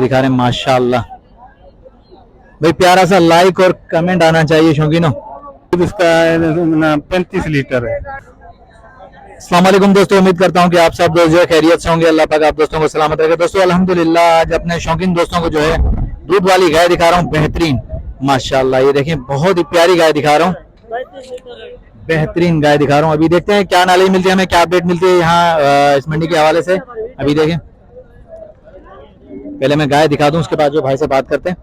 दिखा रहे हैं माशाल्लाह। भाई प्यारा सा लाइक और कमेंट आना चाहिए शौकीनों। इसका 35 लीटर है। अस्सलाम वालेकुम दोस्तों, उम्मीद करता हूँ कि आप सब दोस्त जो है खैरियत से होंगे। अल्लाह पाक आप दोस्तों को सलामत रखे। दोस्तों अल्हम्दुलिल्लाह आज अपने शौकीन दोस्तों को जो है दूध वाली गाय दिखा रहा हूँ, बेहतरीन माशाल्लाह। ये देखें बहुत ही प्यारी गाय दिखा रहा हूँ, बेहतरीन गाय दिखा रहा हूँ। अभी देखते हैं क्या नॉलेज मिलती है हमें, क्या अपडेट मिलती है यहाँ इस मंडी के हवाले से। अभी देखें, पहले मैं गाय दिखा दूं, उसके बाद जो भाई से बात करते हैं।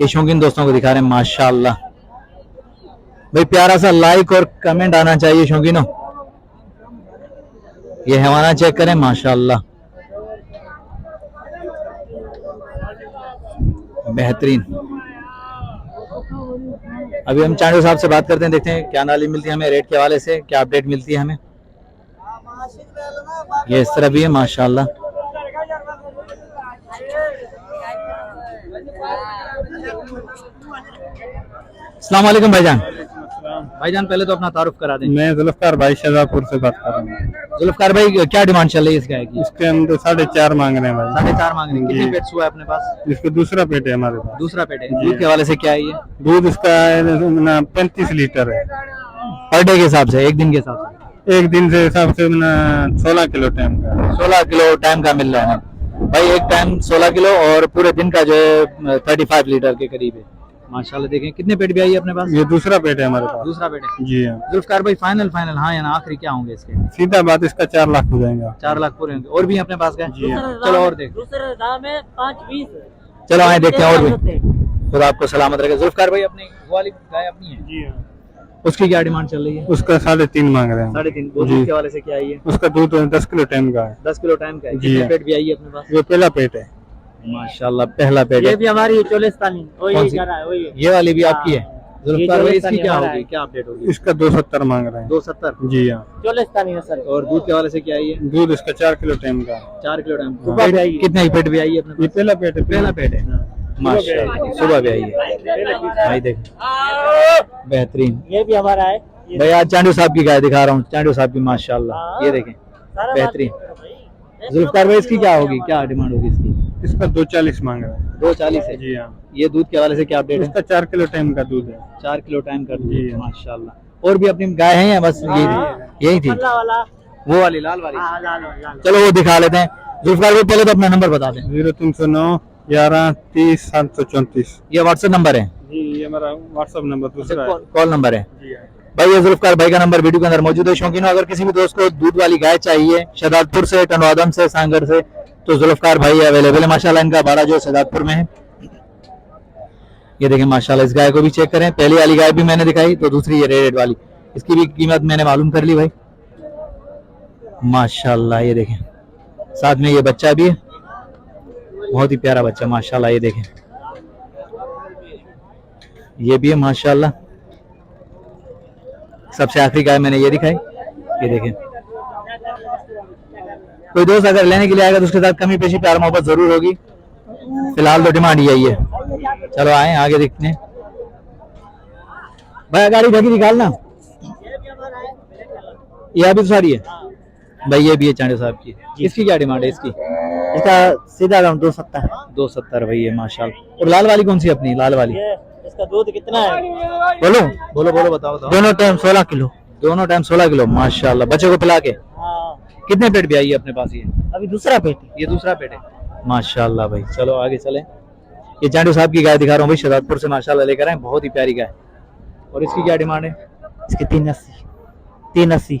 ये शौकीन दोस्तों को दिखा रहे हैं माशाल्लाह। भाई प्यारा सा लाइक और कमेंट आना चाहिए शौकीनों। ये हैवाना चेक करें माशाल्लाह, बेहतरीन। अभी हम चांडू साहब से बात करते हैं, देखते हैं क्या नॉलेज मिलती है हमें रेट के हवाले से, क्या अपडेट मिलती है हमें। ये इस तरह भी है माशाल्लाह। अस्सलाम वालेकुम भाईजान। भाईजान पहले तो अपना तारुफ करा दें। मैं जुल्फकार भाई शाहजहाँपुर से बात कर रहा हूँ। जुल्फकार भाई क्या डिमांड चल रही है इस गाय की? इसके हम तो 4.5 मांग रहे हैं भाई। 4.5 मांग रहे हैं। कितने पेट्स हुआ है अपने पास? इसका दूसरा पेट है हमारे पास। दूसरा पेट है। दूध के हवाले से क्या है ये? दूध इसका 35 लीटर है पर डे के हिसाब से, एक दिन के हिसाब से? एक दिन से हिसाब से 16 किलो टाइम का। 16 किलो टाइम का मिल रहा है भाई, एक टाइम 16 किलो और पूरे दिन का जो है 35 लीटर के करीब है माशाल्लाह। देखें कितने पेट भी आई है अपने पास? ये दूसरा पेट है हमारे पास। दूसरा पेट है जी हाँ। जुल्फकार भाई फाइनल हाँ या ना आखिरी क्या होंगे इसके? सीधा बात, इसका 4 लाख हो जाएगा। 4 लाख पूरे होंगे। और भी अपने पास गए? जी हाँ। चलो और देख, दूसरे दाम है 5-20। चलो आए देखते हैं और भी। खुदा आपको सलामत रखे। जुल्फकार भाई अपनी वाली गाय अपनी है? जी हाँ। उसकी क्या डिमांड चल रही है? उसका 3.5 मांग रहे हैं। 3.5। दूध के हवाले से क्या आई है? उसका दूध 10 किलो टाइम का है। 10 किलो टाइम का है। जी कितने हाँ। पेट भी आई है अपने पास? ये पहला पेट है माशाल्लाह, पहला पेट ये है। भी हमारी चोलिस्तानी कौन वही सी? जा रहा है वही। ये वाली भी आपकी है? जुल्फकार भाई इसकी क्या हमारा होगी, है। क्या अपडेट होगी? इसका 270 मांग रहे हैं। 270। जी हाँ। चोलिस्तानी नस्ल। और दूध के हवाले से क्या आई है? दूध इसका 4 किलो टाइम का। 4 किलो टाइम। सुबह भी आई है। कितने पेट भी आई है अपने ये पास? पहला पेट है। पहला पेट है माशाल्लाह, सुबह भी आई है भाई। देख बेहतरीन। ये भी हमारा है। ये भाई आज चांडू साहब की गाय दिखा रहा हूँ, चांडू साहब की माशाल्लाह। ये देखें सारा बेहतरीन। बात भाई। जुल्फकार भाई इसकी क्या होगी, क्या डिमांड होगी इसकी? इसका 240 मांग रहे हैं। 240 है। जी हाँ। ये दूध के हवाले से क्या अपडेट है? इसका 4 किलो टाइम का दूध है। 4 किलो टाइम कर जी। दूध माशाल्लाह। और भी अपनी गाय है या बस यही थी? पल्ला वाला। वो वाली लाल वाली? हाँ, लाल। चलो वो दिखा लेते हैं। जुल्फकार भाई पहले तो अपना नंबर बता दें। 0309 11 30 734। ये व्हाट्सएप नंबर है? जी ये हमारा व्हाट्सएप नंबर दूसरा है। कॉल नंबर है जी हाँ। भाई। ये जुल्फकार भाई का नंबर वीडियो के अंदर मौजूद है। शौकीनों अगर किसी भी दोस्त को दूध वाली गाय चाहिए शहजादपुर से, टनवादम से, सांगड़ से, तो जुल्फकार भाई अवेलेबल है माशाल्लाह। इनका बाड़ा जो शहजादपुर में है। ये देखें माशाल्लाह, इस गाय को भी चेक करें। पहली वाली गाय भी मैंने दिखाई, तो दूसरी ये रेड वाली, इसकी भी कीमत मैंने मालूम कर ली भाई माशाल्लाह। ये देखें साथ में ये बच्चा भी है, बहुत ही प्यारा बच्चा माशाल्लाह। ये देखें ये भी है माशाल्लाह। सबसे आखिरी गाय मैंने ये दिखाई। ये देखें, कोई दोस्त अगर लेने के लिए आएगा तो उसके साथ कमी पेशी प्यार मोहब्बत जरूर होगी। फिलहाल तो डिमांड यही है। चलो आए आगे देखते हैं। भाई गाड़ी ढकी निकालना। ये अभी तो सारी है भाई। ये भी है चांडे साहब की। इसकी क्या डिमांड है इसकी? इसका सीधा दाम 270। 270 भाई है माशाल्लाह। और लाल वाली कौन सी अपनी? लाल वाली इसका दूध कितना है? बोलो बोलो बोलो, बताओ बताओ। दोनों टाइम 16 किलो। दोनों टाइम 16 किलो माशाल्लाह। बच्चे को पिला के हाँ। कितने पेट भी आई है अपने पास? ये अभी दूसरा पेट है। ये दूसरा पेट है माशाल्लाह भाई। चलो आगे चले। ये चांडू साहब की गाय दिखा रहा हूँ भाई, शहजादपुर से माशाल्लाह लेकर आए, बहुत ही प्यारी गाय। और इसकी क्या डिमांड है? इसके 380।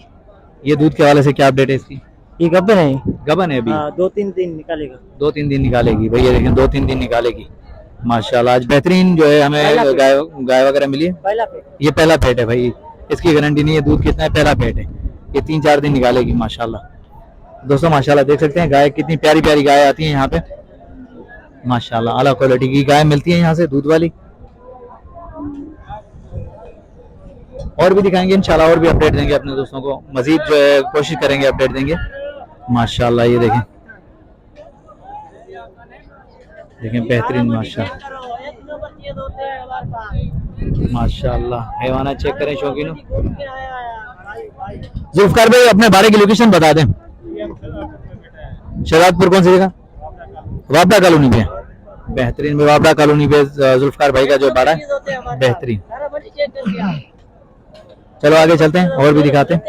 ये दूध के हवाले से क्या अपडेट है इसकी? ये गब्बर है। गबन है अभी? 2-3 दिन निकालेगा। 2-3 दिन निकालेगी भाई। ये देखें 2-3 दिन निकालेगी माशाल्लाह। आज बेहतरीन जो है हमें गाय वगैरह मिली है। पहला पेट। ये पहला पेट है भाई, इसकी गारंटी नहीं है दूध कितना है, पहला पेट है। ये 3-4 दिन निकालेगी माशाल्लाह। दोस्तों माशाल्लाह देख सकते हैं गाय कितनी प्यारी प्यारी गाय आती है यहाँ पे माशाल्लाह। आला क्वालिटी की गाय मिलती है यहाँ से दूध वाली। और भी दिखाएंगे इंशाल्लाह, और भी अपडेट देंगे अपने दोस्तों को। मजीद जो है कोशिश करेंगे अपडेट देंगे माशाल्लाह। ये देखें देखें बेहतरीन माशाल्लाह माशाल्लाह। हैवाना चेक करें शौकीनों। जुल्फकार भाई अपने बारे की लोकेशन बता दें। शहजादपुर कौन सी जगह? वापडा कॉलोनी पे। बेहतरीन बेवाबड़ा कॉलोनी पे जुल्फकार भाई का जो बाड़ा है बेहतरीन। चलो आगे चलते हैं और भी दिखाते हैं।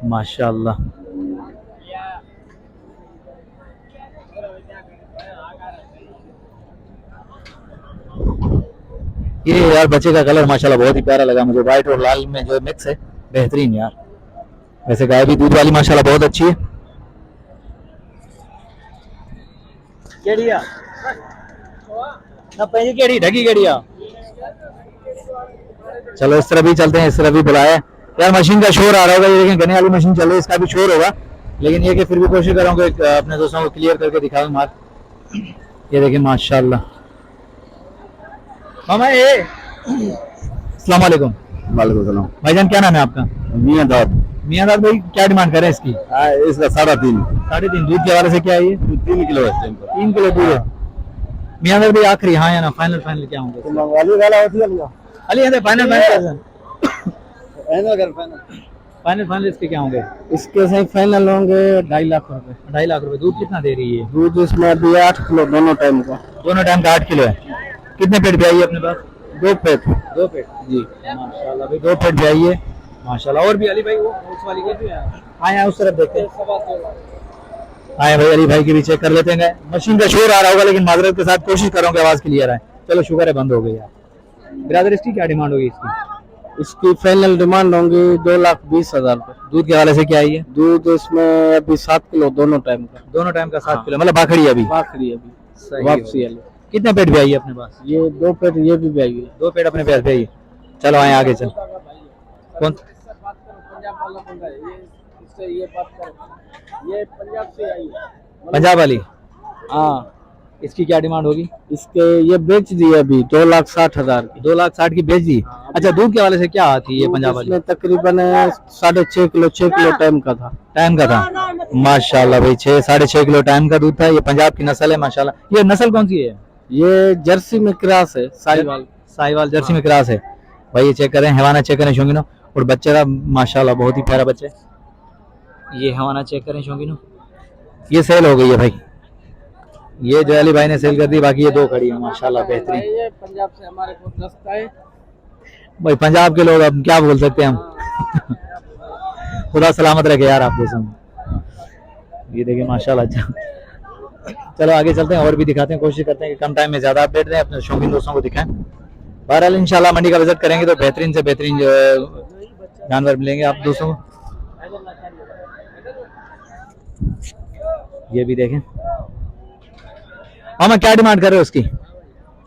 माशाल्लाह ये यार बच्चे का कलर माशाल्लाह बहुत ही प्यारा लगा मुझे, व्हाइट और लाल में जो मिक्स है बेहतरीन यार। वैसे गाय भी दूध वाली माशाल्लाह बहुत अच्छी है। केड़िया ना पहली केड़ी ढकी केड़िया। चलो इस तरह भी चलते हैं, इस तरह भी बुलाया यार। मशीन का शोर आ रहा होगा, ये देखें गने वाली मशीन चल रही है, इसका भी शोर होगा, लेकिन ये कि फिर भी कोशिश कर रहा हूँ कि अपने दोस्तों को क्लियर करके दिखाऊं माल। ये देखें माशाल्लाह। मामा ये अस्सलाम वालेकुम। वालेकुम सलाम। भाईजान क्या नाम है आपका? मियां दाद। मियां दाद भाई क्या डिमांड कर रहे हैं इसकी? इसका 3.5 3.5 दूध के हवाले से क्या है ये? 3 किलो है। 3 किलो दूध है। मियां दाद भाई आखिरी हाँ या ना फाइनल फाइनल क्या होंगे? मंगवाली वाला होती है अली है final final final final final इसके क्या होंगे? इसके सही फाइनल होंगे 2.5 लाख रुपए। 2.5 लाख रुपए। दूध कितना दे रही है? दूध इसमें अभी 8 किलो दोनों टाइम का। दोनों टाइम का 8 किलो है। कितने पेट भी आई है अपने पास? 2 पेट। 2 पेट जी माशाल्लाह भाई 2 पेट भी आई है माशाल्लाह। और भी अली भाई वो उस वाली के भी आए उस तरफ देखते हैं। आए भाई अली भाई की भी चेक कर लेते हैं। मशीन का शोर आ रहा होगा लेकिन माजरत के साथ कोशिश करूँ कि आवाज क्लियर आए। चलो शुक्र है बंद हो गई यार। ब्रदर इसकी क्या डिमांड होगी? इसकी फाइनल डिमांड होंगी 2,20,000 रुपए। दूध के हवाले से क्या है? दूध इसमें अभी 7 किलो दोनों टाइम का। दोनों टाइम का 7 किलो मतलब बाखड़ी अभी आखिरी अभी वापसी वाली। कितने पेट भी आई है अपने पास? ये 2 पेट ये भी आई है। 2 पेट अपने पास भी आई है। चलो आए आगे चल। कौन ये पंजाब से आई है। पंजाब वाली? हाँ। इसकी क्या डिमांड होगी? इसके ये बेच दिए अभी 2,60,000 की। 2,60,000 की बेच दी। अच्छा दूध के वाले से क्या आती है ये पंजाब वाली? इसमें तकरीबन 6.5 किलो 6 किलो टाइम का था। टाइम का था माशाल्लाह भाई। 6-6.5 किलो टाइम का दूध था। ये पंजाब की नस्ल है माशाल्लाह। ये नस्ल कौन सी है? ये जर्सी में क्रॉस है। साहिवाल। साहिवाल जर्सी में क्रॉस है भाई। ये चेक करें हवाना चेक करें शौकीनो। और बच्चे का माशाल्लाह बहुत ही प्यारा बच्चा है। ये हवाना चेक करें शौकीनो। ये सेल हो गई है भाई। ये जो अली भाई ने सेल कर दी, बाकी ये 2 खड़ी है माशाल्लाह बेहतरीन। ये पंजाब से हमारे को रास्ता है भाई पंजाब के लोग अब क्या बोल सकते हैं हम। खुदा सलामत रखे यार आप दोस्तों। ये देखिए माशाल्लाह। अच्छा चलो आगे चलते हैं और भी दिखाते हैं। कोशिश करते हैं कि कम टाइम में ज्यादा अपडेट दें, अपने शौकीन दोस्तों को दिखाएं। बहरहाल इंशाल्लाह मंडी का विजिट करेंगे तो बेहतरीन से बेहतरीन जो है जानवर मिलेंगे आप दोस्तों को। ये भी देखें। मामा क्या डिमांड कर रहे हो इसकी?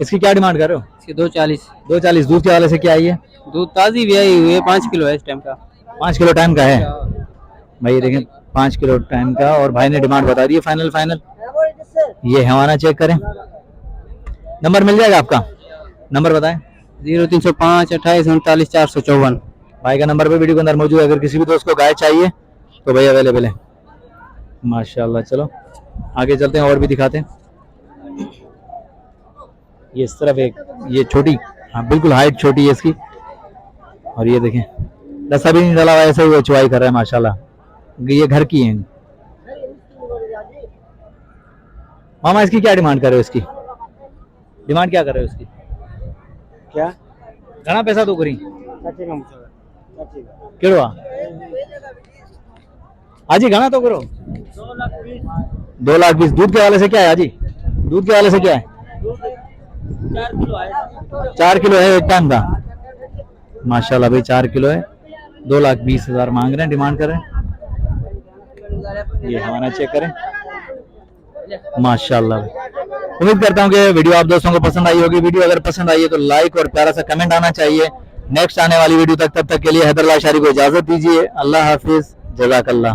इसकी क्या डिमांड कर रहे हो? इसके 240। 240। दूध के वाले से क्या आई है? दूध ताजी भी आई हुई है। 5 किलो है इस टाइम का। 5 किलो टाइम का है भाई। ये देखें 5 किलो टाइम का। और भाई ने डिमांड बता दी है फाइनल फाइनल। ये हवाना चेक करें। नंबर मिल जाएगा आपका? नंबर बताएं। 0305 28 39 454। भाई का नंबर पे वीडियो के अंदर मौजूद है। अगर किसी भी दोस्त को गाय चाहिए तो भाई अवेलेबल है माशाल्लाह। चलो आगे चलते हैं और भी दिखाते हैं। ये इस तरफ एक ये छोटी, हाँ बिल्कुल हाइट छोटी है इसकी। और ये देखें रस्सा भी नहीं डाला हुआ, ऐसे ही वो चुवाई कर रहा है माशाल्लाह। ये घर की है। मामा इसकी क्या डिमांड कर रहे हो? इसकी डिमांड क्या कर रहे हो इसकी? क्या घना पैसा तो करी केड़ो हाजी घना तो करो। 2,20,000। दूध के वाले से क्या है हाजी? दूध के वाले से क्या है? 4 किलो है एक टाइम का माशाल्लाह भाई। 4 किलो है। 2,20,000 मांग रहे हैं, डिमांड कर रहे हैं। ये हमारा चेक करें माशाल्लाह। उम्मीद करता हूँ कि वीडियो आप दोस्तों को पसंद आई होगी। वीडियो अगर पसंद आई है तो लाइक और प्यारा सा कमेंट आना चाहिए। नेक्स्ट आने वाली वीडियो तब तक के लिए हैदर लाशारी को इजाजत दीजिए। अल्लाह हाफिज, जज़ाकल्लाह।